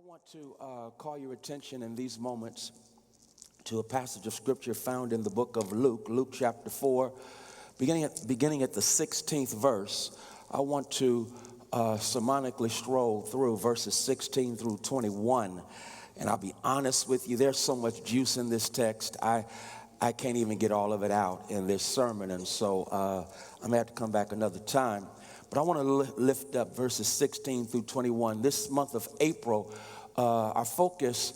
want to call your attention in these moments to a passage of scripture found in the book of Luke chapter 4, beginning at the 16th verse. I want to sermonically stroll through verses 16 through 21. And I'll be honest with you, there's so much juice in this text, I can't even get all of it out in this sermon. And so I'm going to have to come back another time. But I want to lift up verses 16 through 21. This month of April, our focus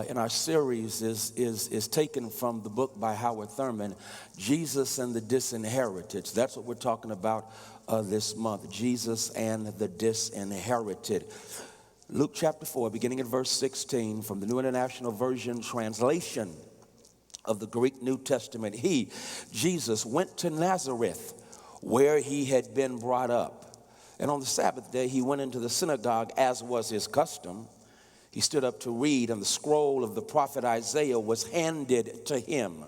in our series is taken from the book by Howard Thurman, Jesus and the Disinherited. That's what we're talking about this month, Jesus and the Disinherited. Luke chapter 4, beginning at verse 16, from the New International Version translation of the Greek New Testament. He, Jesus, went to Nazareth, where he had been brought up. And on the Sabbath day, he went into the synagogue, as was his custom. He stood up to read, and the scroll of the prophet Isaiah was handed to him.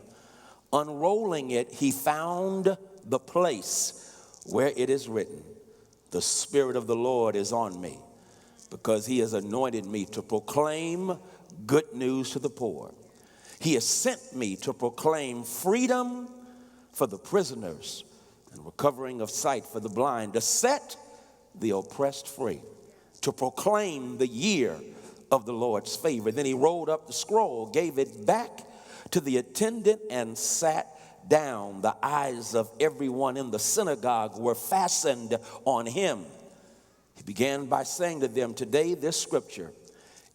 Unrolling it, he found the place where it is written, "The Spirit of the Lord is on me, because he has anointed me to proclaim good news to the poor. He has sent me to proclaim freedom for the prisoners and recovering of sight for the blind, to set the oppressed free, to proclaim the year of the Lord's favor." Then he rolled up the scroll, gave it back to the attendant, and sat down. The eyes of everyone in the synagogue were fastened on him. He began by saying to them, "Today this scripture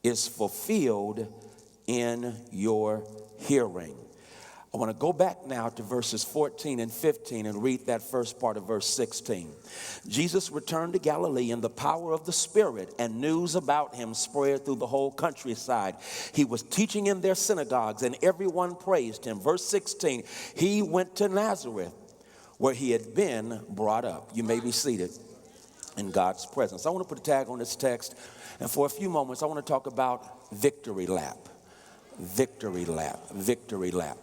is fulfilled in your hearing." I want to go back now to verses 14 and 15 and read that first part of verse 16. Jesus returned to Galilee in the power of the Spirit, and news about him spread through the whole countryside. He was teaching in their synagogues, and everyone praised him. Verse 16, he went to Nazareth, where he had been brought up. You may be seated in God's presence. I want to put a tag on this text, and for a few moments, I want to talk about victory lap. Victory lap, victory lap.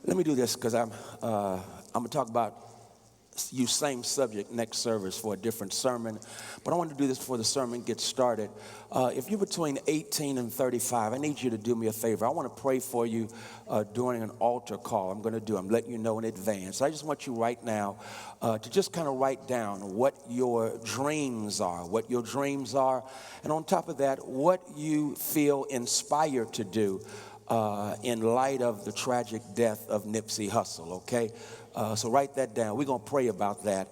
Let me do this because I'm going to talk about use same subject next service for a different sermon. But I want to do this before the sermon gets started. If you're between 18 and 35, I need you to do me a favor. I want to pray for you during an altar call. I'm letting you know in advance. I just want you right now to just kind of write down what your dreams are, and on top of that, what you feel inspired to do in light of the tragic death of Nipsey Hussle, okay? So write that down. We're going to pray about that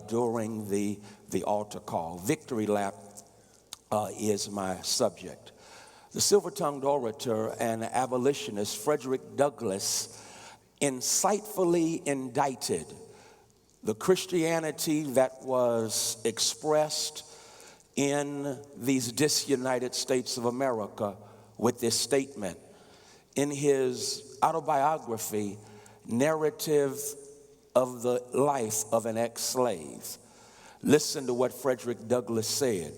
during the altar call. Victory lap is my subject. The silver-tongued orator and abolitionist Frederick Douglass insightfully indicted the Christianity that was expressed in these disunited states of America with this statement. In his autobiography, Narrative of the Life of an Ex-Slave, listen to what Frederick Douglass said.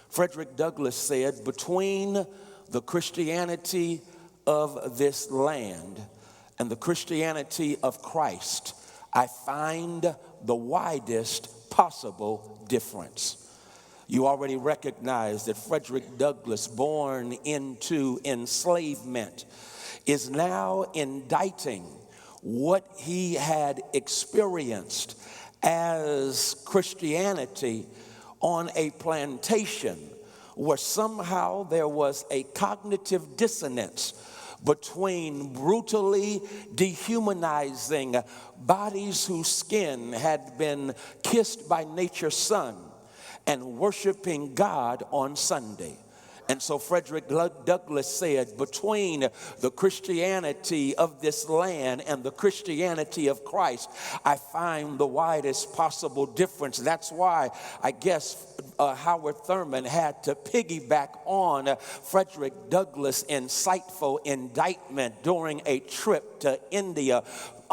Frederick Douglass said, "Between the Christianity of this land and the Christianity of Christ, I find the widest possible difference." You already recognize that Frederick Douglass, born into enslavement, is now indicting what he had experienced as Christianity on a plantation, where somehow there was a cognitive dissonance between brutally dehumanizing bodies whose skin had been kissed by nature's sun and worshiping God on Sunday. And so Frederick Douglass said, between the Christianity of this land and the Christianity of Christ, I find the widest possible difference. That's why I guess Howard Thurman had to piggyback on Frederick Douglass' insightful indictment during a trip to India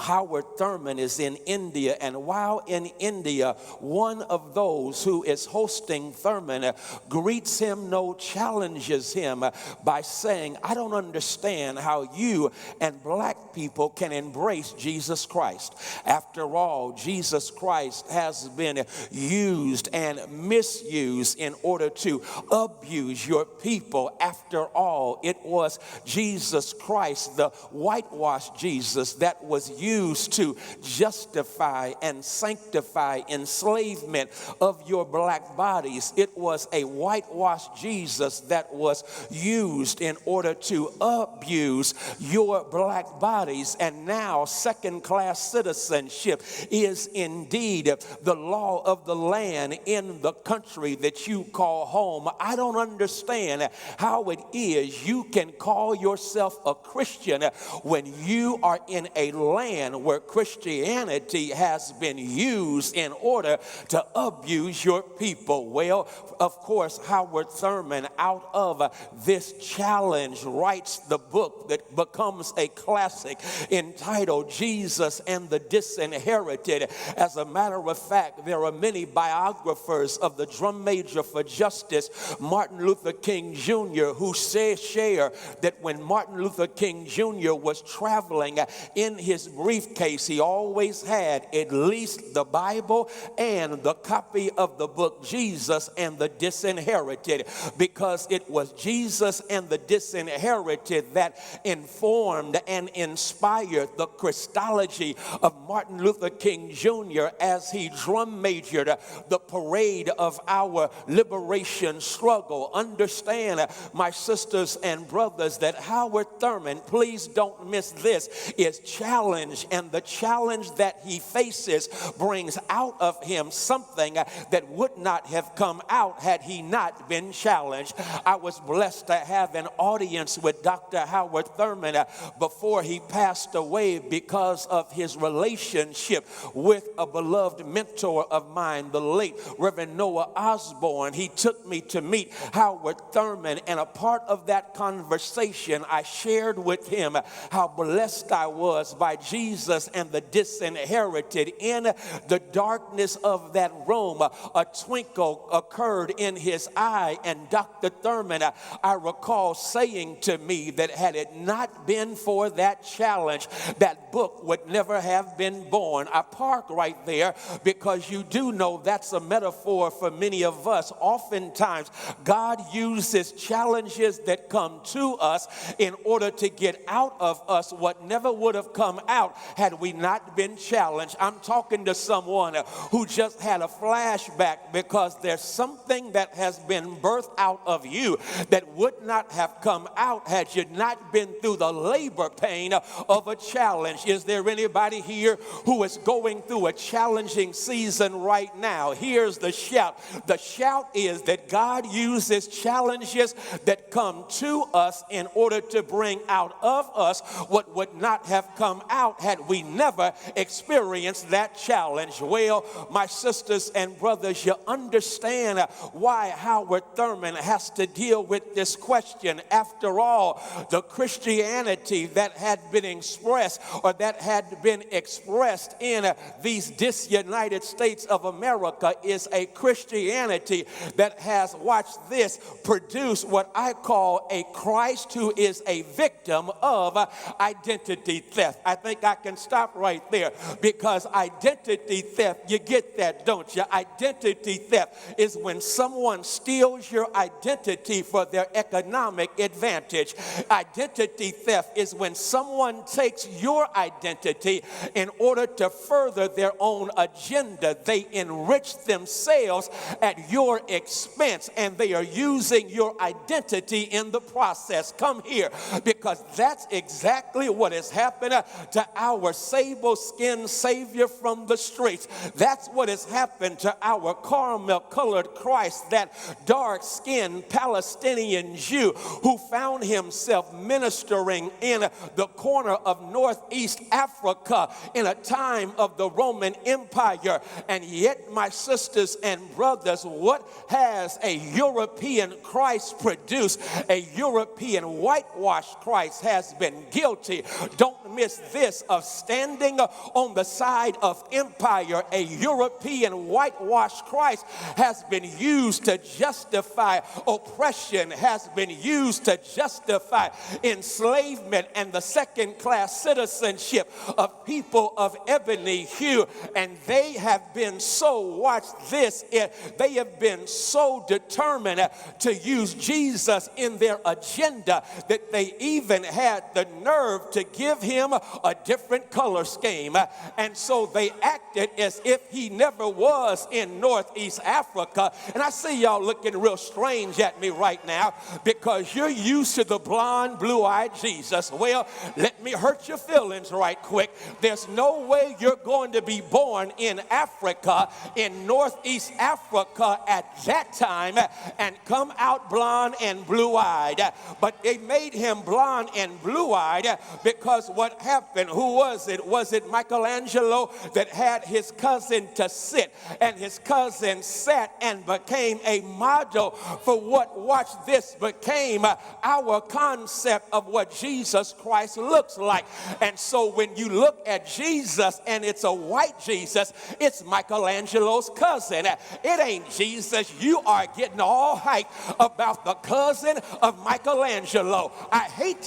Howard Thurman is in India, and while in India, one of those who is hosting Thurman greets him, challenges him by saying, I don't understand how you and black people can embrace Jesus Christ. After all, Jesus Christ has been used and misused in order to abuse your people. After all, it was Jesus Christ, the whitewashed Jesus, that was used to justify and sanctify enslavement of your black bodies. It was a whitewashed Jesus that was used in order to abuse your black bodies. And now second-class citizenship is indeed the law of the land in the country that you call home. I don't understand how it is you can call yourself a Christian when you are in a land where Christianity has been used in order to abuse your people. Well, of course, Howard Thurman, out of this challenge, writes the book that becomes a classic entitled Jesus and the Disinherited. As a matter of fact, there are many biographers of the drum major for justice, Martin Luther King Jr., who share that when Martin Luther King Jr. was traveling in his briefcase, he always had at least the Bible and the copy of the book Jesus and the Disinherited, because it was Jesus and the Disinherited that informed and inspired the Christology of Martin Luther King Jr. as he drum majored the parade of our liberation struggle. Understand, my sisters and brothers, that Howard Thurman, please don't miss this, is challenged, and the challenge that he faces brings out of him something that would not have come out had he not been challenged. I was blessed to have an audience with Dr. Howard Thurman before he passed away because of his relationship with a beloved mentor of mine, the late Reverend Noah Osborne. He took me to meet Howard Thurman, and a part of that conversation, I shared with him how blessed I was by Jesus and the Disinherited. In the darkness of that room, a twinkle occurred in his eye, and Dr. Thurman, I recall saying to me that had it not been for that challenge, that book would never have been born. I park right there because you do know that's a metaphor for many of us. Oftentimes, God uses challenges that come to us in order to get out of us what never would have come out had we not been challenged. I'm talking to someone who just had a flashback because there's something that has been birthed out of you that would not have come out had you not been through the labor pain of a challenge. Is there anybody here who is going through a challenging season right now? Here's the shout. The shout is that God uses challenges that come to us in order to bring out of us what would not have come out had we never experienced that challenge. Well, my sisters and brothers, you understand why Howard Thurman has to deal with this question. After all, the Christianity that had been expressed or that had been expressed in these disunited states of America is a Christianity that has, watch this, produced what I call a Christ who is a victim of identity theft. I think I can stop right there, because identity theft, you get that, don't you? Identity theft is when someone steals your identity for their economic advantage. Identity theft is when someone takes your identity in order to further their own agenda. They enrich themselves at your expense, and they are using your identity in the process. Come here, because that's exactly what has happened to our sable-skinned Savior from the streets. That's what has happened to our caramel-colored Christ, that dark-skinned Palestinian Jew who found himself ministering in the corner of Northeast Africa in a time of the Roman Empire. And yet, my sisters and brothers, what has a European Christ produced? A European whitewashed Christ has been guilty. Don't miss this. sense of standing on the side of empire, a European whitewashed Christ has been used to justify oppression, has been used to justify enslavement and the second-class citizenship of people of ebony hue. And they have been so, watch this, they have been so determined to use Jesus in their agenda that they even had the nerve to give him a different color scheme. And so they acted as if he never was in Northeast Africa. And I see y'all looking real strange at me right now because you're used to the blonde, blue-eyed Jesus. Well, let me hurt your feelings right quick. There's no way you're going to be born in Africa, in Northeast Africa at that time, and come out blonde and blue-eyed. But they made him blonde and blue-eyed because what happened? Who was it? Was it Michelangelo that had his cousin to sit, and his cousin sat and became a model for what, watch this, became our concept of what Jesus Christ looks like. And so when you look at Jesus and it's a white Jesus, it's Michelangelo's cousin. It ain't Jesus. You are getting all hyped about the cousin of Michelangelo. I hate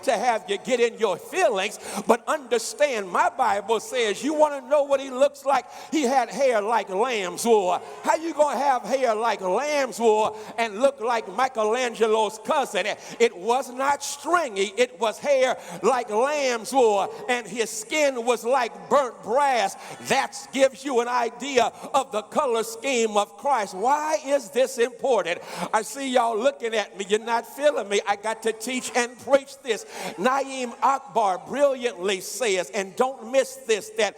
to have you get in your feelings, but understand my Bible says you want to know what he looks like? He had hair like lamb's wool. How you going to have hair like lamb's wool and look like Michelangelo's cousin? It was not stringy. It was hair like lamb's wool, and his skin was like burnt brass. That gives you an idea of the color scheme of Christ. Why is this important? I see y'all looking at me. You're not feeling me. I got to teach and preach this. Naim Akbar brilliantly says, and don't miss this, that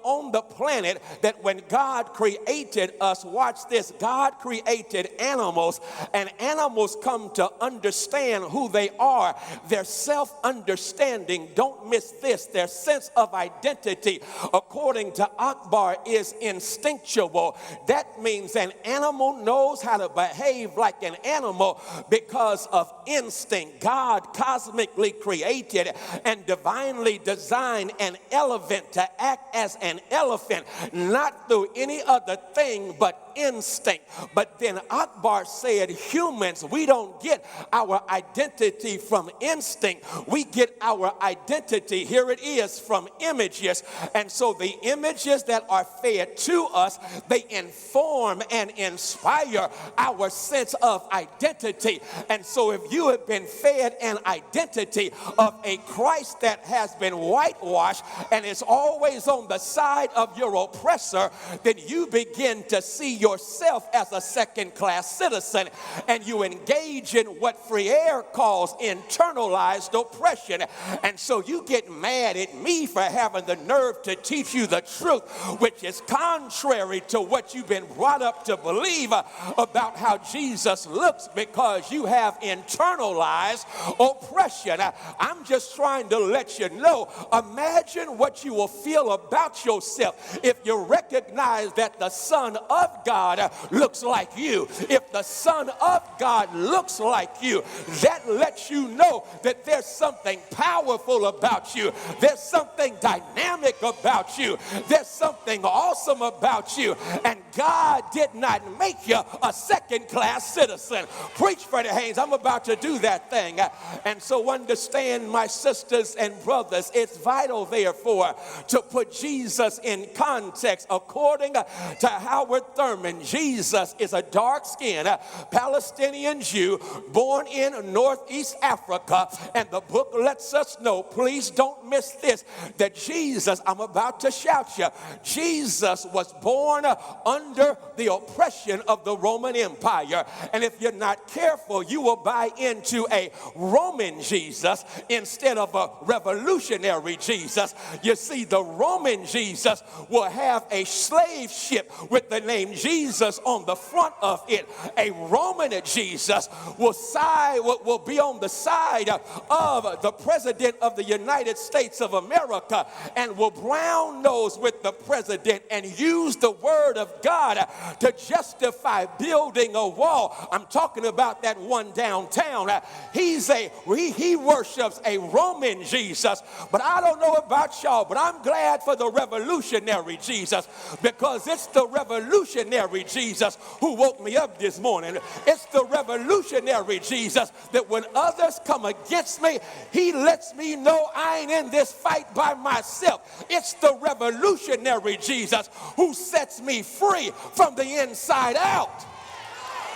on the planet, that when God created us, watch this, God created animals, and animals come to understand who they are. Their self-understanding, don't miss this, their sense of identity, according to Akbar, is instinctual. That means an animal knows how to behave like an animal because of instinct. God cosmically created and divinely designed an elephant to act as an elephant, not through any other thing but instinct. But then Akbar said humans, we don't get our identity from instinct. We get our identity, here it is, from images. And so the images that are fed to us, they inform and inspire our sense of identity. And so if you have been fed an identity of a Christ that has been whitewashed and is always on the side of your oppressor, then you begin to see yourself as a second-class citizen, and you engage in what Freire calls internalized oppression. And so you get mad at me for having the nerve to teach you the truth, which is contrary to what you've been brought up to believe about how Jesus looks, because you have internalized oppression. I'm just trying to let you know, imagine what you will feel about yourself if you recognize that the Son of God looks like you. If the Son of God looks like you, that lets you know that there's something powerful about you. There's something dynamic about you. There's something awesome about you. And God did not make you a second-class citizen. Preach, Frederick Haynes. I'm about to do that thing. And so understand, my sisters and brothers, it's vital, therefore, to put Jesus in context. According to Howard Thurman, Jesus is a dark-skinned Palestinian Jew born in Northeast Africa. And the book lets us know, please don't miss this, that Jesus, I'm about to shout you, Jesus was born under the oppression of the Roman Empire. And if you're not careful, you will buy into a Roman Jesus instead of a revolutionary Jesus. You see, the Roman Jesus will have a slave ship with the name Jesus on the front of it. A Roman Jesus will be on the side of the President of the United States of America and will brown nose with the president and use the word of God God to justify building a wall. I'm talking about that one downtown. He worships a Roman Jesus, but I don't know about y'all, but I'm glad for the revolutionary Jesus, because it's the revolutionary Jesus who woke me up this morning. It's the revolutionary Jesus that when others come against me, he lets me know I ain't in this fight by myself. It's the revolutionary Jesus who sets me free from the inside out.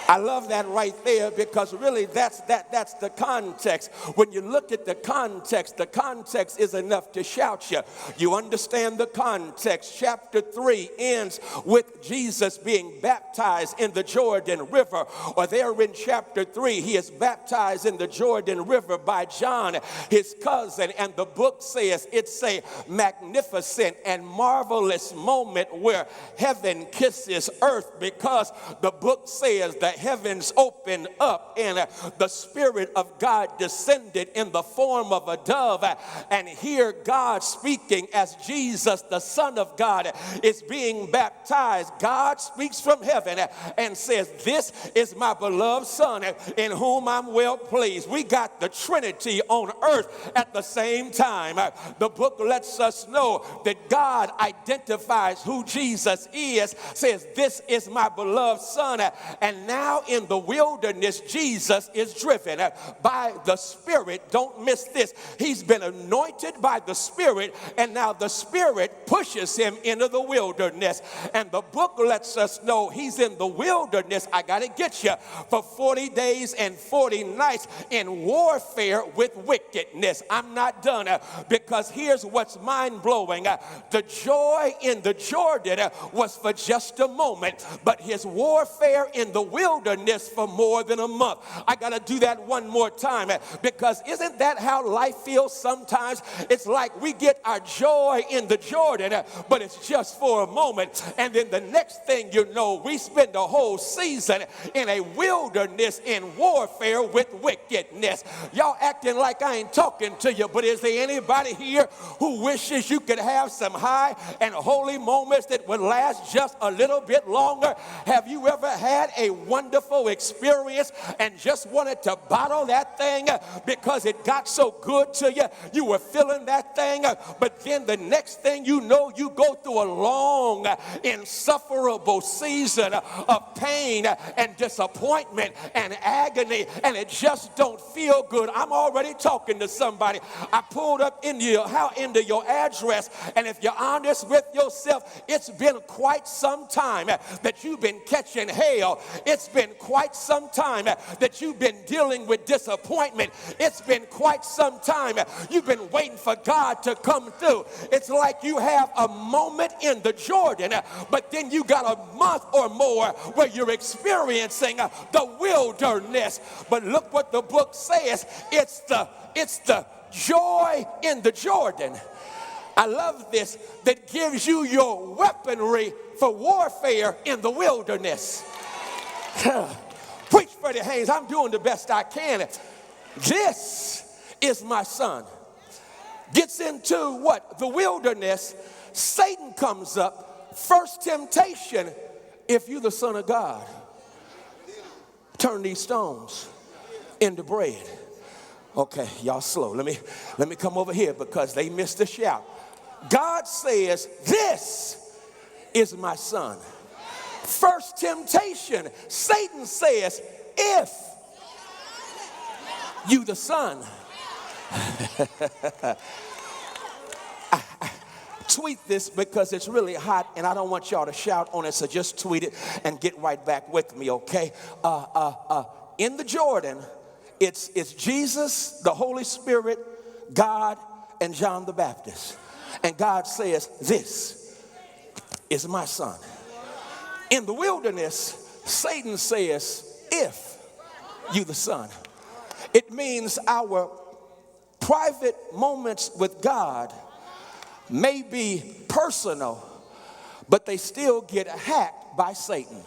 I love that right there, because really that's the context. When you look at the context is enough to shout you. You understand the context. Chapter 3 ends with Jesus being baptized in the Jordan River. Or there in chapter 3, he is baptized in the Jordan River by John, his cousin. And the book says it's a magnificent and marvelous moment where heaven kisses earth, because the book says the heavens opened up and the Spirit of God descended in the form of a dove. And here God speaking as Jesus, the Son of God, is being baptized. God speaks from heaven and says, "This is my beloved Son in whom I'm well pleased." We got the Trinity on earth at the same time. The book lets us know that God identifies who Jesus is, says, "This is my beloved Son." And now in the wilderness, Jesus is driven by the Spirit. Don't miss this. He's been anointed by the Spirit, and now the Spirit pushes him into the wilderness. And the book lets us know he's in the wilderness, I got to get you, for 40 days and 40 nights in warfare with wickedness. I'm not done, because here's what's mind-blowing. The joy in the Jordan was for just a moment, but his warfare in the wilderness for more than a month. I got to do that one more time, because isn't that how life feels sometimes? It's like we get our joy in the Jordan, but it's just for a moment. And then the next thing you know, we spend a whole season in a wilderness in warfare with wickedness. Y'all acting like I ain't talking to you, but is there anybody here who wishes you could have some high and holy moments that would last just a little bit longer? Have you ever had a wonderful experience and just wanted to bottle that thing because it got so good to you? You were feeling that thing, but then the next thing you know, you go through a long, insufferable season of pain and disappointment and agony, and it just don't feel good. I'm already talking to somebody. I pulled up into your address, and if you're honest with yourself, it's been quite some time that you've been catching hell. It's been quite some time that you've been dealing with disappointment. It's been quite some time you've been waiting for God to come through. It's like you have a moment in the Jordan, but then you got a month or more where you're experiencing the wilderness. But look what the book says. It's the joy in the Jordan. I love this, that gives you your weaponry for warfare in the wilderness. Preach, Frederick Haynes. I'm doing the best I can. This is my son. Gets into what? The wilderness. Satan comes up. First temptation, if you the Son of God, turn these stones into bread. Okay, y'all slow. Let me come over here because they missed the shout. God says, "This is my son." First temptation, Satan says, "If you the son." Tweet this because it's really hot and I don't want y'all to shout on it, so just tweet it and get right back with me, okay? In the Jordan, it's Jesus, the Holy Spirit, God, and John the Baptist. And God says, "This is my son." In the wilderness, Satan says, "If you the son." It means our private moments with God may be personal, but they still get hacked by Satan.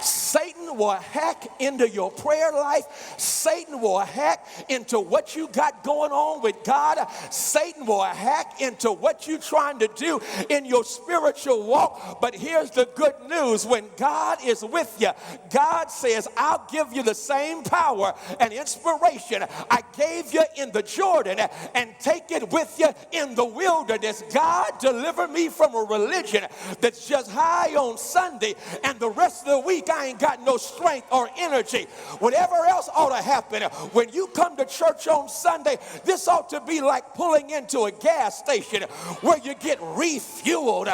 Satan will hack into your prayer life. Satan will hack into what you got going on with God. Satan will hack into what you're trying to do in your spiritual walk. But here's the good news. When God is with you, God says, I'll give you the same power and inspiration I gave you in the Jordan and take it with you in the wilderness. God, deliver me from a religion that's just high on Sunday and the rest of the week I ain't got no strength or energy. Whatever else ought to happen, when you come to church on Sunday, this ought to be like pulling into a gas station where you get refueled,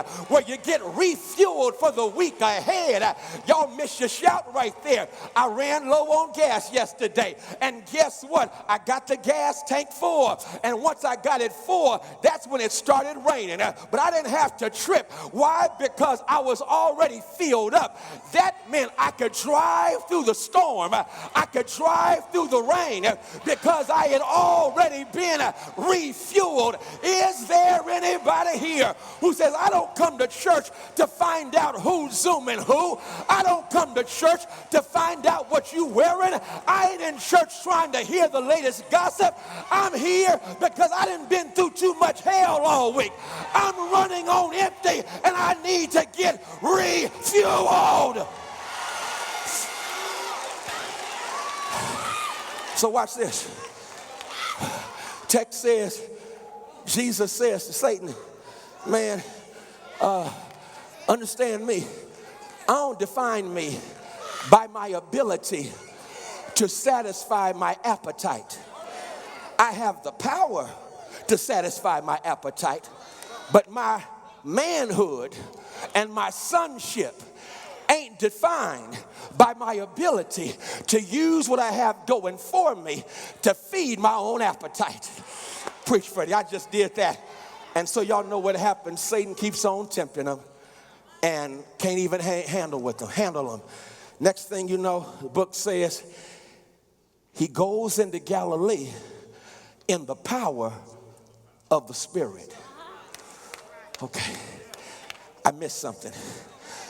for the week ahead. Y'all missed your shout right there. I ran low on gas yesterday, and guess what? I got the gas tank full, and once I got it full, that's when it started raining. But I didn't have to trip. Why? Because I was already filled up. That meant I could drive through the storm. I could drive through the rain because I had already been refueled. Is there anybody here who says, I don't come to church to find out who's zooming who? I don't come to church to find out what you wearing. I ain't in church trying to hear the latest gossip. I'm here because I done been through too much hell all week. I'm running on empty and I need to get refueled. So watch this. Text says, Jesus says to Satan, man, understand me. I don't define me by my ability to satisfy my appetite. I have the power to satisfy my appetite, but my manhood and my sonship ain't defined by my ability to use what I have going for me to feed my own appetite. Preach, Freddie, I just did that. And so y'all know what happens. Satan keeps on tempting them and can't even handle them. Next thing you know, the book says he goes into Galilee in the power of the Spirit. Okay, I missed something.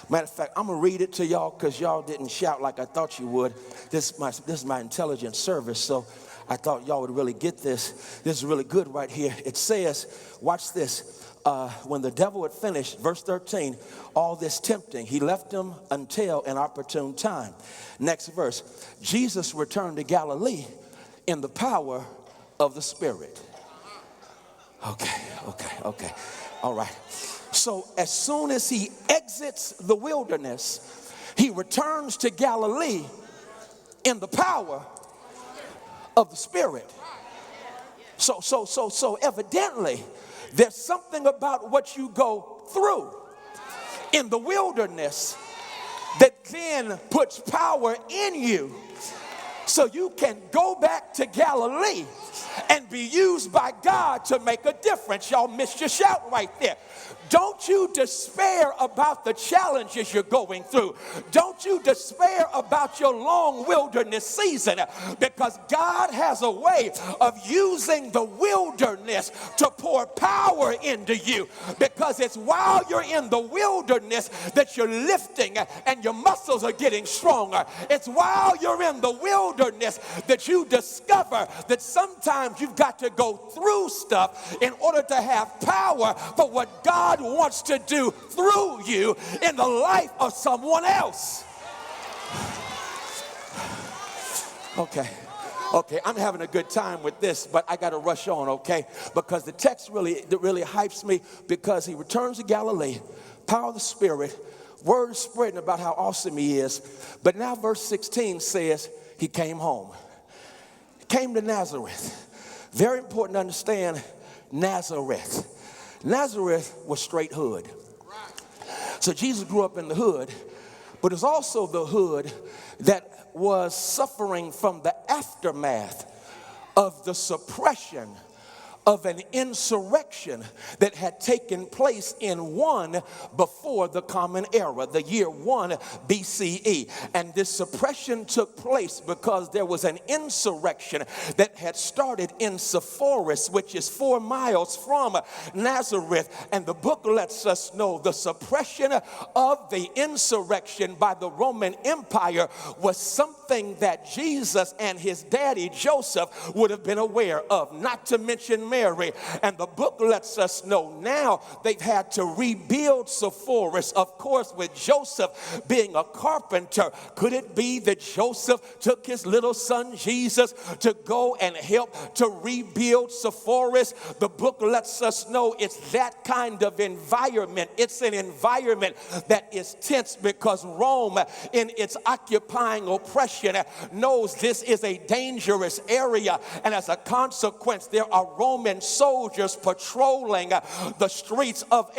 Matter of fact, I'm going to read it to y'all because y'all didn't shout like I thought you would. This is my intelligence service, so I thought y'all would really get this. This is really good right here. It says, watch this. When the devil had finished, verse 13, all this tempting, he left them until an opportune time. Next verse, Jesus returned to Galilee in the power of the Spirit. Okay. All right. So as soon as he exits the wilderness, he returns to Galilee in the power of the Spirit. So evidently, there's something about what you go through in the wilderness that then puts power in you so you can go back to Galilee and be used by God to make a difference. Y'all missed your shout right there. Don't you despair about the challenges you're going through. Don't you despair about your long wilderness season, because God has a way of using the wilderness to pour power into you, because it's while you're in the wilderness that you're lifting and your muscles are getting stronger. It's while you're in the wilderness that you discover that sometimes you've got to go through stuff in order to have power for what God wants to do through you in the life of someone else. Okay, I'm having a good time with this, but I got to rush on, okay? Because the text really hypes me, because he returns to Galilee, power of the Spirit, word spreading about how awesome he is. But now verse 16 says he came home. He came to Nazareth. Very important to understand Nazareth. Nazareth was straight hood. So Jesus grew up in the hood, but it's also the hood that was suffering from the aftermath of the suppression of an insurrection that had taken place in 1 before the Common Era, the year 1 BCE. And this suppression took place because there was an insurrection that had started in Sepphoris, which is 4 miles from Nazareth. And the book lets us know the suppression of the insurrection by the Roman Empire was something that Jesus and his daddy Joseph would have been aware of, not to mention Mary. And the book lets us know now they've had to rebuild Sepphoris, of course, with Joseph being a carpenter. Could it be that Joseph took his little son Jesus to go and help to rebuild Sepphoris? The book lets us know it's that kind of environment. It's an environment that is tense because Rome, in its occupying oppression, knows this is a dangerous area, and as a consequence there are Roman soldiers patrolling the streets of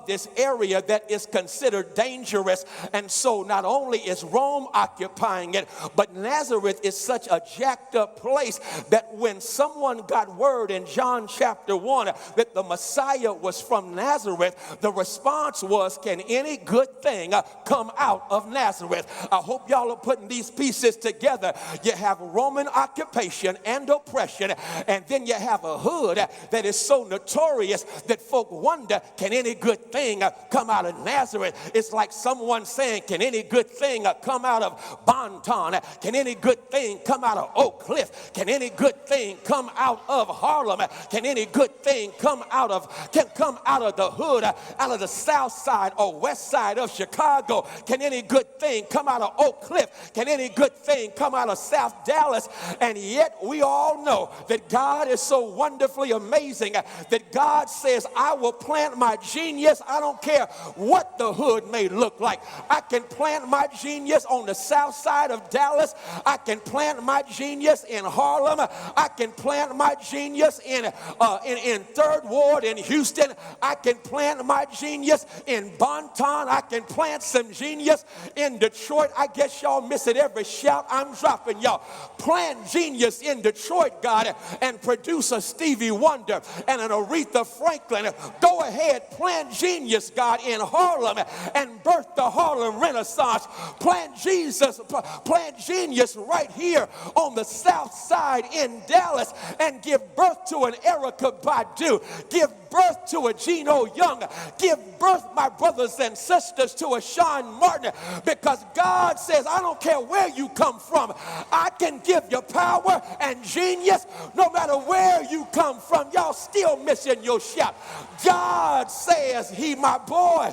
this area that is considered dangerous. And so not only is Rome occupying it, but Nazareth is such a jacked up place that when someone got word in John chapter 1 that the Messiah was from Nazareth, the response was, can any good thing come out of Nazareth? I hope y'all are putting these pieces together. You have Roman occupation and oppression, and then you have a hood that is so notorious that folk wonder, can any good thing come out of Nazareth? It's like someone saying, can any good thing come out of Bonton? Can any good thing come out of Oak Cliff? Can any good thing come out of Harlem? Can any good thing come out of the hood, out of the south side or west side of Chicago? Can any good thing come out of Oak Cliff? Can any good thing come out of South Dallas? And yet we all know that God is so wonderfully amazing that God says, I will plant my genius. I don't care what the hood may look like. I can plant my genius on the south side of Dallas. I can plant my genius in Harlem. I can plant my genius in 3rd Ward in Houston. I can plant my genius in Bonton. I can plant some genius in Detroit. I guess y'all miss it every shout I'm dropping, y'all. Plant genius in Detroit, God, and produce a Stevie Wonder and an Aretha Franklin. Go ahead, plant genius, God, in Harlem and birth the Harlem Renaissance. Plant genius right here on the south side in Dallas and give birth to an Erykah Badu. Give birth to a Geno Young. Give birth, my brothers and sisters, to a Sean Martin, because God says, I don't care where you come from. I can give you power and genius no matter where you come from. Y'all still missing your shout. God says he, my boy,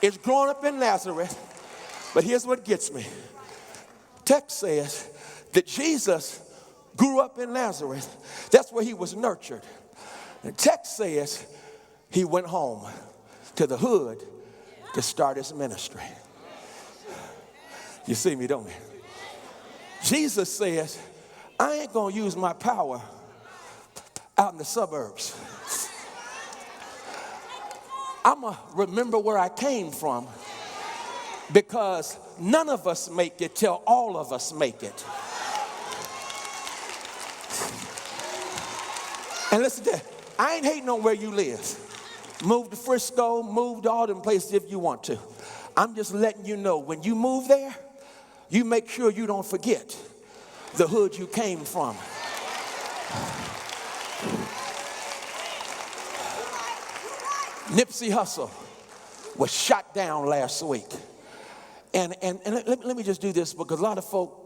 is growing up in Nazareth. But here's what gets me. Text says that Jesus grew up in Nazareth. That's where he was nurtured. The text says he went home to the hood to start his ministry. You see me, don't you? Jesus says, I ain't going to use my power out in the suburbs. I'm going to remember where I came from, because none of us make it till all of us make it. And listen to that. I ain't hating on where you live. Move to Frisco, move to all them places if you want to. I'm just letting you know, when you move there, you make sure you don't forget the hood you came from. Nipsey Hussle was shot down last week. And let me just do this, because a lot of folk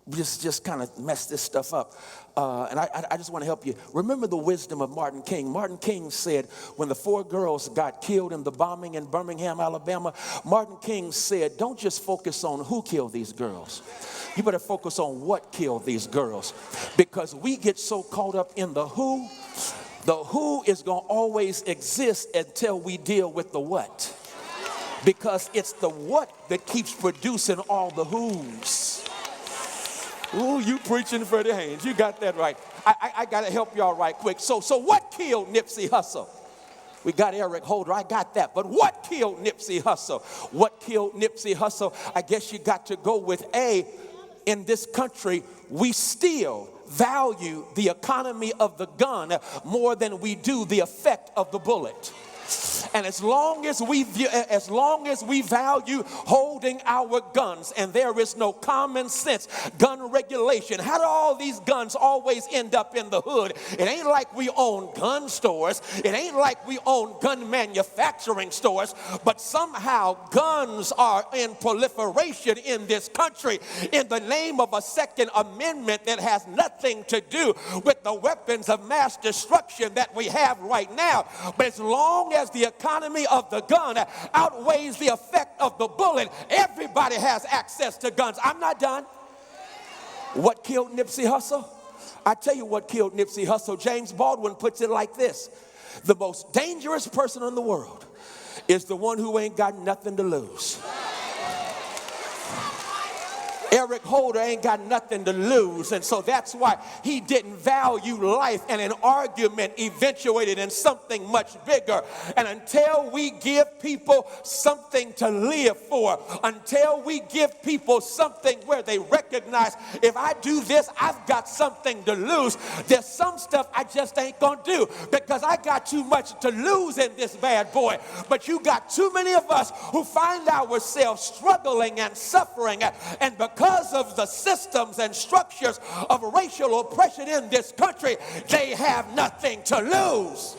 just kind of mess this stuff up. And I just want to help you. Remember the wisdom of Martin King. Martin King said, when the 4 girls got killed in the bombing in Birmingham, Alabama, Martin King said, don't just focus on who killed these girls. You better focus on what killed these girls. Because we get so caught up in the who is going to always exist until we deal with the what. Because it's the what that keeps producing all the who's. Ooh, you preaching Freddie Haynes. You got that right. I got to help y'all right quick. So what killed Nipsey Hussle? We got Eric Holder. I got that. But what killed Nipsey Hussle? What killed Nipsey Hussle? I guess you got to go with A, in this country, we still value the economy of the gun more than we do the effect of the bullet. And as long as we value holding our guns, and there is no common sense gun regulation, how do all these guns always end up in the hood? It ain't like we own gun stores. It ain't like we own gun manufacturing stores. But somehow guns are in proliferation in this country in the name of a Second Amendment that has nothing to do with the weapons of mass destruction that we have right now. But as long as the economy of the gun outweighs the effect of the bullet, everybody has access to guns. I'm not done. What killed Nipsey Hussle? I tell you what killed Nipsey Hussle. James Baldwin puts it like this: the most dangerous person in the world is the one who ain't got nothing to lose. Eric Holder ain't got nothing to lose, and so that's why he didn't value life, and an argument eventuated in something much bigger. And until we give people something to live for, until we give people something where they recognize, if I do this, I've got something to lose, there's some stuff I just ain't gonna do because I got too much to lose in this bad boy. But you got too many of us who find ourselves struggling and suffering, and because of the systems and structures of racial oppression in this country, they have nothing to lose.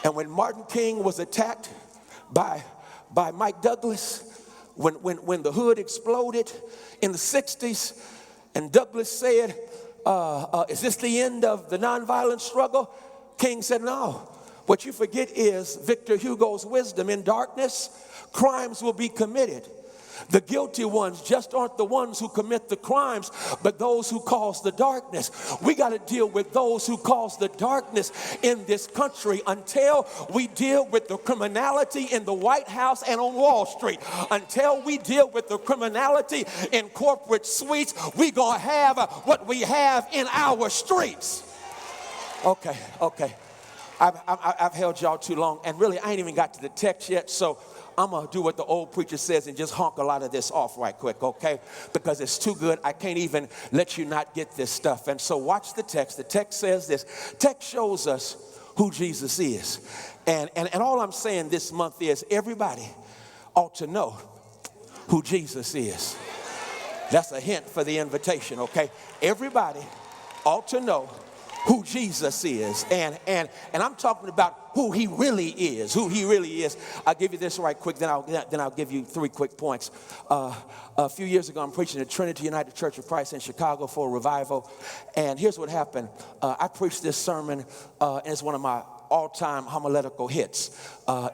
And when Martin King was attacked by Mike Douglas, when the hood exploded in the 60s, and Douglas said, is this the end of the nonviolent struggle? King said, no. What you forget is Victor Hugo's wisdom: in darkness, crimes will be committed. The guilty ones just aren't the ones who commit the crimes, but those who cause the darkness. We got to deal with those who cause the darkness in this country until we deal with the criminality in the White House and on Wall Street. Until we deal with the criminality in corporate suites, we going to have what we have in our streets. Okay. I've held y'all too long, and really I ain't even got to the text yet, so I'm going to do what the old preacher says and just honk a lot of this off right quick, okay? Because it's too good. I can't even let you not get this stuff. And so watch the text. The text says this. Text shows us who Jesus is. And all I'm saying this month is everybody ought to know who Jesus is. That's a hint for the invitation, okay? Everybody ought to know who Jesus is, and I'm talking about who he really is, I'll give you this right quick, then I'll give you 3 quick points. A few years ago, I'm preaching at Trinity United Church of Christ in Chicago for a revival, and here's what happened. I preached this sermon, and it's one of my all-time homiletical hits.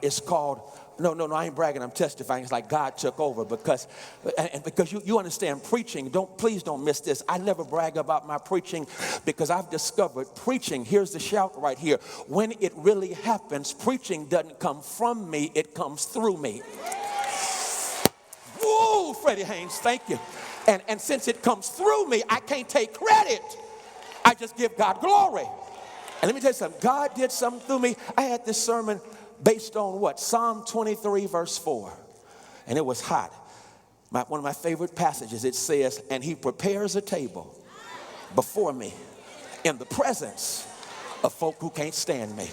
It's called, no, I ain't bragging, I'm testifying. It's like God took over because you understand preaching. Please don't miss this. I never brag about my preaching because I've discovered preaching, here's the shout right here, when it really happens, preaching doesn't come from me, it comes through me. Woo, Freddie Haynes, thank you. And since it comes through me, I can't take credit. I just give God glory. And let me tell you something, God did something through me. I had this sermon based on what? Psalm 23, verse 4. And it was hot. One of my favorite passages, it says, and he prepares a table before me in the presence of folk who can't stand me.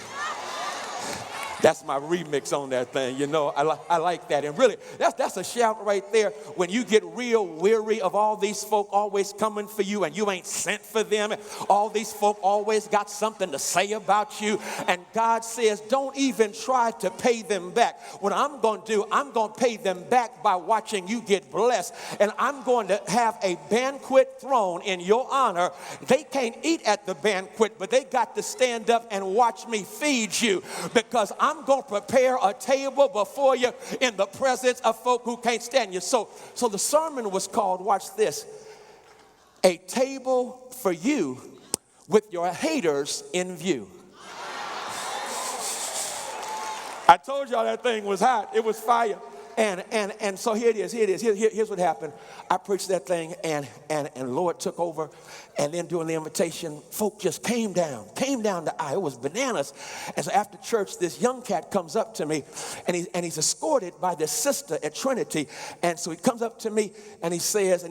That's my remix on that thing, you know. I like that. And really, that's a shout right there. When you get real weary of all these folk always coming for you and you ain't sent for them. All these folk always got something to say about you. And God says, don't even try to pay them back. What I'm going to do, I'm going to pay them back by watching you get blessed. And I'm going to have a banquet thrown in your honor. They can't eat at the banquet, but they got to stand up and watch me feed you, because I'm going to prepare a table before you in the presence of folk who can't stand you. So the sermon was called, watch this, A Table for You with Your Haters in View. I told y'all that thing was hot. It was fire. And so here it is. Here's what happened. I preached that thing, and Lord took over. And then during the invitation, folk just came down the aisle. It was bananas. And so after church, this young cat comes up to me, and he's escorted by this sister at Trinity. And so he comes up to me, and he says,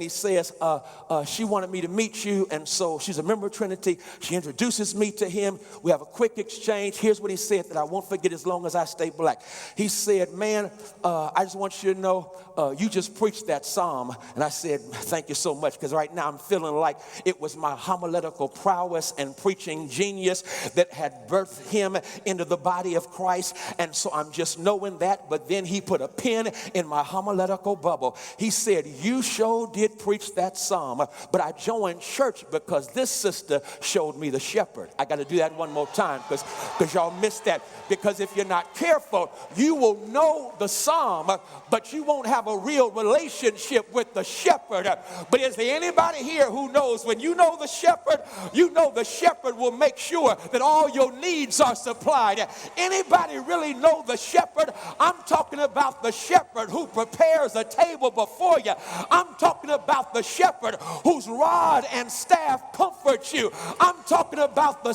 she wanted me to meet you. And so she's a member of Trinity. She introduces me to him. We have a quick exchange. Here's what he said that I won't forget as long as I stay black. He said, man, I just want you to know, you just preached that psalm. And I said, thank you so much, because right now I'm feeling like it was my homiletical prowess and preaching genius that had birthed him into the body of Christ. And so I'm just knowing that. But then he put a pin in my homiletical bubble. He said, you sure did preach that psalm, but I joined church because this sister showed me the shepherd. I got to do that one more time because y'all missed that. Because if you're not careful, you will know the psalm, but you won't have a real relationship with the shepherd. But is there anybody here who knows when you know the shepherd, you know the shepherd will make sure that all your needs are supplied? Anybody really know the shepherd? I'm talking about the shepherd who prepares a table before you. I'm talking about the shepherd whose rod and staff comforts you. I'm talking about the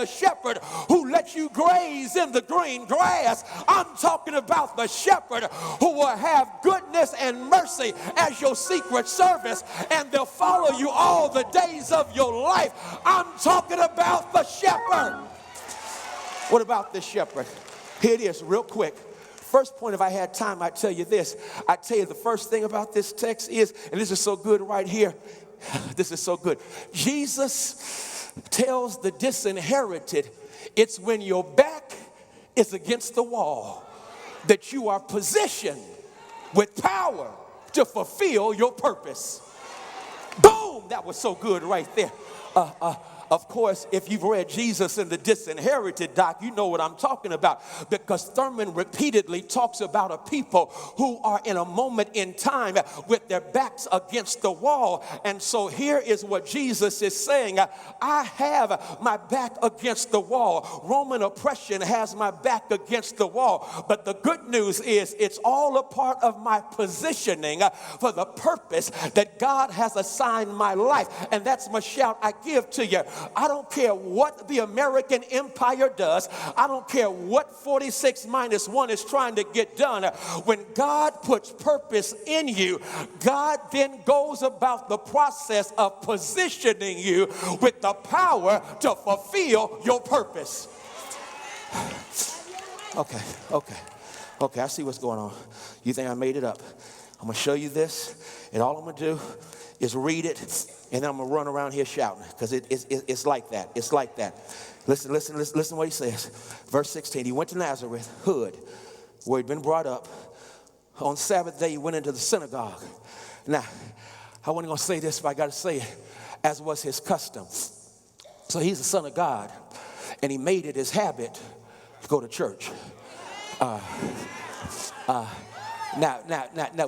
shepherd who lets you graze in the green grass. I'm talking about the shepherd who will have goodness and mercy as your secret service, and they'll follow you all the days of your life. I'm talking about the shepherd. What about the shepherd? Here it is, real quick. First point, if I had time, I'd tell you this. I'd tell you the first thing about this text is, and this is so good right here. This is so good. Jesus tells the disinherited, it's when your back is against the wall that you are positioned with power to fulfill your purpose. Boom! That was so good right there. Of course, if you've read Jesus and the Disinherited, Doc, you know what I'm talking about, because Thurman repeatedly talks about a people who are in a moment in time with their backs against the wall. And so here is what Jesus is saying. I have my back against the wall. Roman oppression has my back against the wall. But the good news is it's all a part of my positioning for the purpose that God has assigned my life. And that's my shout I give to you. I don't care what the American empire does. I don't care what 46-1 is trying to get done. When God puts purpose in you, God then goes about the process of positioning you with the power to fulfill your purpose. Okay, I see what's going on. You think I made it up? I'm going to show you this, and all I'm going to do is read it, and then I'm going to run around here shouting, because it's like that. It's like that. Listen what he says. Verse 16, he went to Nazareth, hood, where he'd been brought up. On Sabbath day, he went into the synagogue. Now, I wasn't going to say this, but I got to say it, as was his custom. So he's the son of God, and he made it his habit to go to church. Now,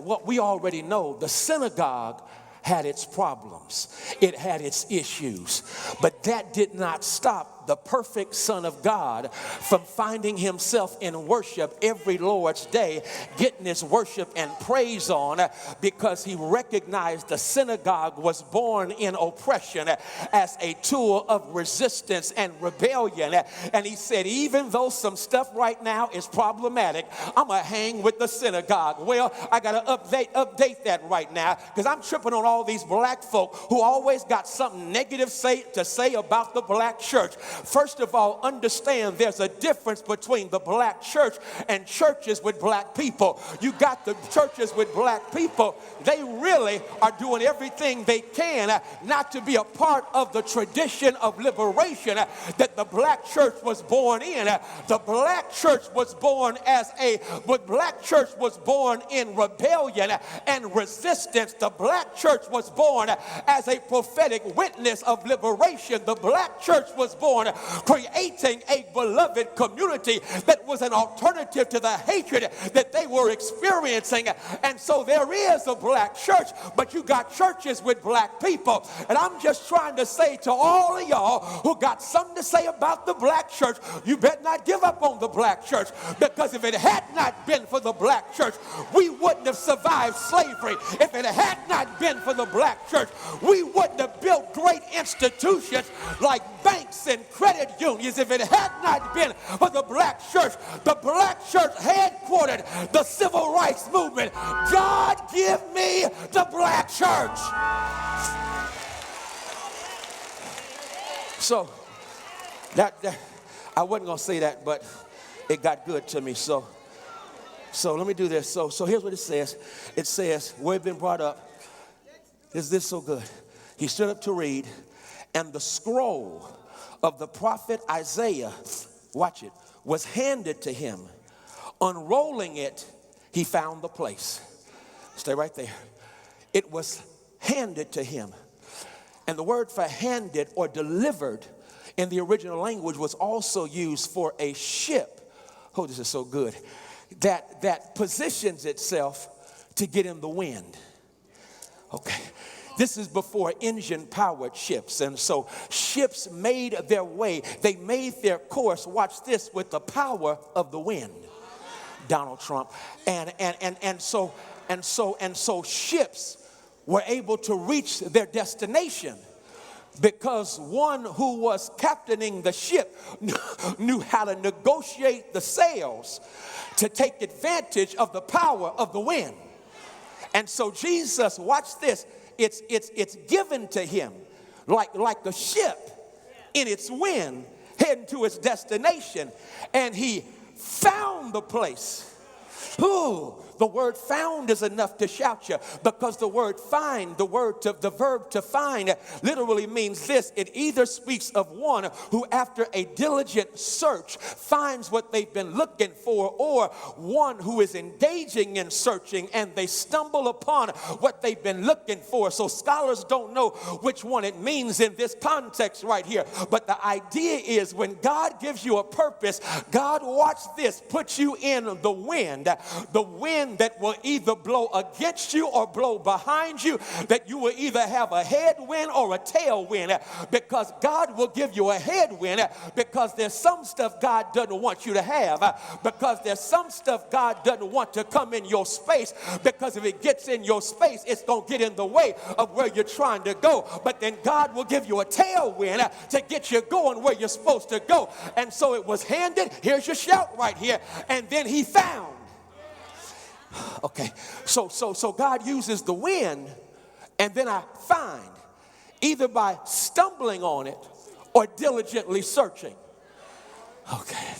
what we already know, the synagogue had its problems. It had its issues. But that did not stop the perfect Son of God from finding himself in worship every Lord's day, getting his worship and praise on, because he recognized the synagogue was born in oppression as a tool of resistance and rebellion. And he said, even though some stuff right now is problematic, I'm going to hang with the synagogue. Well, I got to update that right now, because I'm tripping on all these black folk who always got something negative to say about the black church. First of all, understand there's a difference between the black church and churches with black people. You got the churches with black people. They really are doing everything they can not to be a part of the tradition of liberation that the black church was born in. The black church was born in rebellion and resistance. The black church was born as a prophetic witness of liberation. The black church was born born, creating a beloved community that was an alternative to the hatred that they were experiencing. And so there is a black church, but you got churches with black people. And I'm just trying to say to all of y'all who got something to say about the black church, you better not give up on the black church, because if it had not been for the black church, we wouldn't have survived slavery. If it had not been for the black church, we wouldn't have built great institutions like banks and credit unions. If it had not been for the black church headquartered the civil rights movement. God, give me the black church. So that I wasn't going to say that, but it got good to me. So let me do this. So here's what it says. It says, where it's been brought up, is this so good? He stood up to read, and the scroll of the prophet Isaiah, watch it, was handed to him. Unrolling it, he found the place. Stay right there. It was handed to him. And the word for handed or delivered in the original language was also used for a ship. Oh, this is so good. That positions itself to get in the wind. Okay. This is before engine-powered ships. And so ships made their way. They made their course, watch this, with the power of the wind. Donald Trump. And so ships were able to reach their destination because one who was captaining the ship knew how to negotiate the sails to take advantage of the power of the wind. And so Jesus, watch this, it's given to him like a ship in its wind heading to its destination, and he found the place. Ooh, the word found is enough to shout you, because the word find, the verb to find literally means this. It either speaks of one who after a diligent search finds what they've been looking for, or one who is engaging in searching and they stumble upon what they've been looking for. So scholars don't know which one it means in this context right here. But the idea is when God gives you a purpose, God, watch this, puts you in the wind that will either blow against you or blow behind you, that you will either have a headwind or a tailwind, because God will give you a headwind because there's some stuff God doesn't want you to have, because there's some stuff God doesn't want to come in your space, because if it gets in your space, it's going to get in the way of where you're trying to go. But then God will give you a tailwind to get you going where you're supposed to go. And so it was handed. Here's your shout right here. And then he found. Okay, so God uses the wind, and then I find, either by stumbling on it or diligently searching. Okay.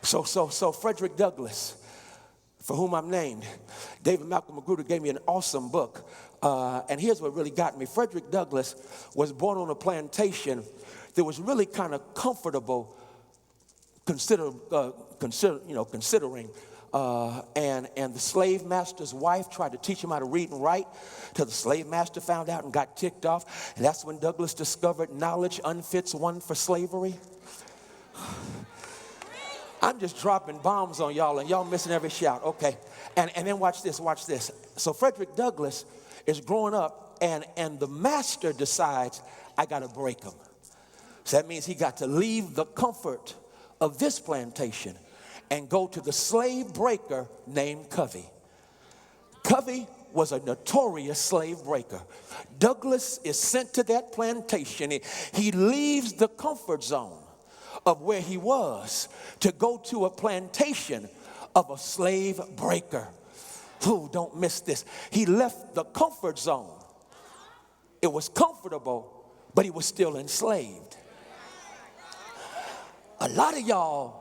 So Frederick Douglass, for whom I'm named, David Malcolm Magruder gave me an awesome book, and here's what really got me. Frederick Douglass was born on a plantation that was really kind of comfortable, considering. And the slave master's wife tried to teach him how to read and write till the slave master found out and got ticked off. And that's when Douglass discovered knowledge unfits one for slavery. I'm just dropping bombs on y'all, and y'all missing every shout. Okay. And then watch this. So Frederick Douglass is growing up, and the master decides, I got to break him. So that means he got to leave the comfort of this plantation and go to the slave breaker named Covey. Covey was a notorious slave breaker. Douglass is sent to that plantation. He leaves the comfort zone of where he was to go to a plantation of a slave breaker. Ooh, don't miss this. He left the comfort zone. It was comfortable, but he was still enslaved. A lot of y'all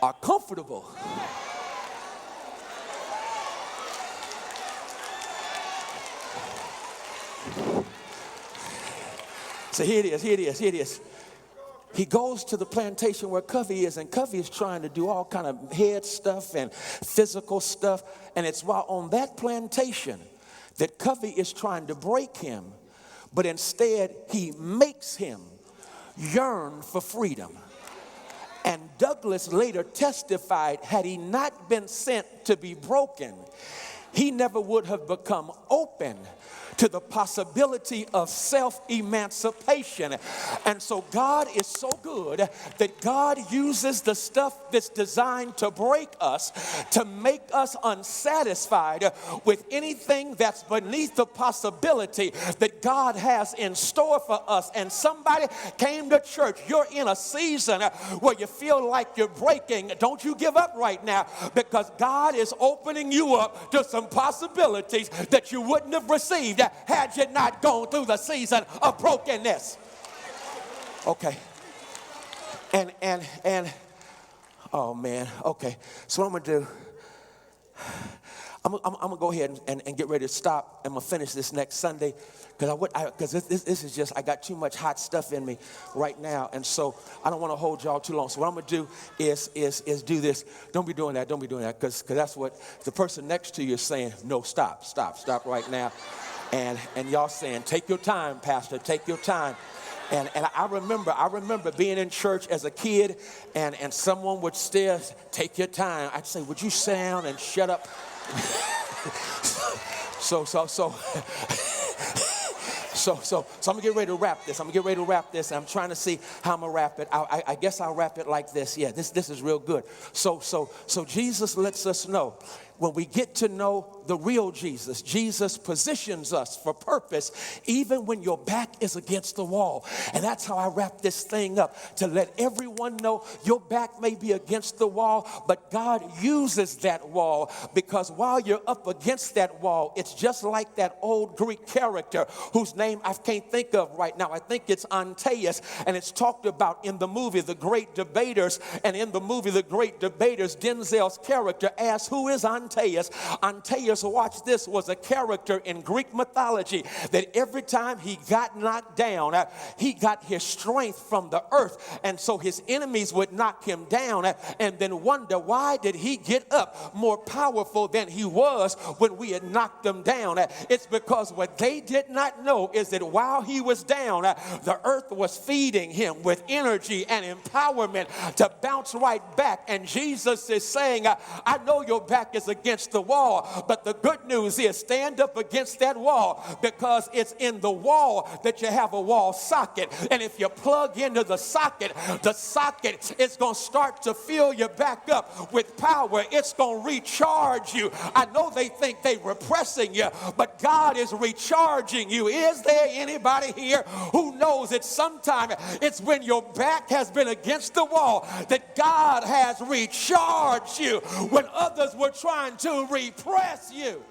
are comfortable. So here it is. He goes to the plantation where Covey is, and Covey is trying to do all kind of head stuff and physical stuff. And it's while on that plantation that Covey is trying to break him, but instead he makes him yearned for freedom. And Douglas later testified, had he not been sent to be broken, he never would have become open to the possibility of self-emancipation. And so God is so good that God uses the stuff that's designed to break us to make us unsatisfied with anything that's beneath the possibility that God has in store for us. And somebody came to church. You're in a season where you feel like you're breaking. Don't you give up right now, because God is opening you up to some possibilities that you wouldn't have received had you not gone through the season of brokenness. Okay. And oh man, okay. So what I'm gonna do, I'm gonna go ahead and get ready to stop. I'm gonna finish this next Sunday, because this is just, I got too much hot stuff in me right now, and so I don't want to hold y'all too long. So what I'm gonna do is do this. Don't be doing that, because that's what the person next to you is saying. No, stop right now. And y'all saying, take your time, Pastor, take your time. And I remember being in church as a kid, and someone would still take your time. I'd say, would you sit down and shut up? So I'm gonna get ready to wrap this. I'm trying to see how I'm gonna wrap it. I guess I'll wrap it like this. Yeah, this is real good. So Jesus lets us know, when we get to know the real Jesus, Jesus positions us for purpose even when your back is against the wall. And that's how I wrap this thing up, to let everyone know your back may be against the wall, but God uses that wall, because while you're up against that wall, it's just like that old Greek character whose name I can't think of right now. I think it's Antaeus, and it's talked about in the movie The Great Debaters. And in the movie The Great Debaters, Denzel's character asked, who is Antaeus? Antaeus, watch this, was a character in Greek mythology that every time he got knocked down, he got his strength from the earth. And so his enemies would knock him down and then wonder, why did he get up more powerful than he was when we had knocked him down? It's because what they did not know is that while he was down, the earth was feeding him with energy and empowerment to bounce right back. And Jesus is saying, I know your back is against the wall, but the good news is, stand up against that wall, because it's in the wall that you have a wall socket. And if you plug into the socket is going to start to fill you back up with power. It's going to recharge you. I know they think they're repressing you, but God is recharging you. Is there anybody here who knows that sometimes it's when your back has been against the wall that God has recharged you when others were trying to repress you?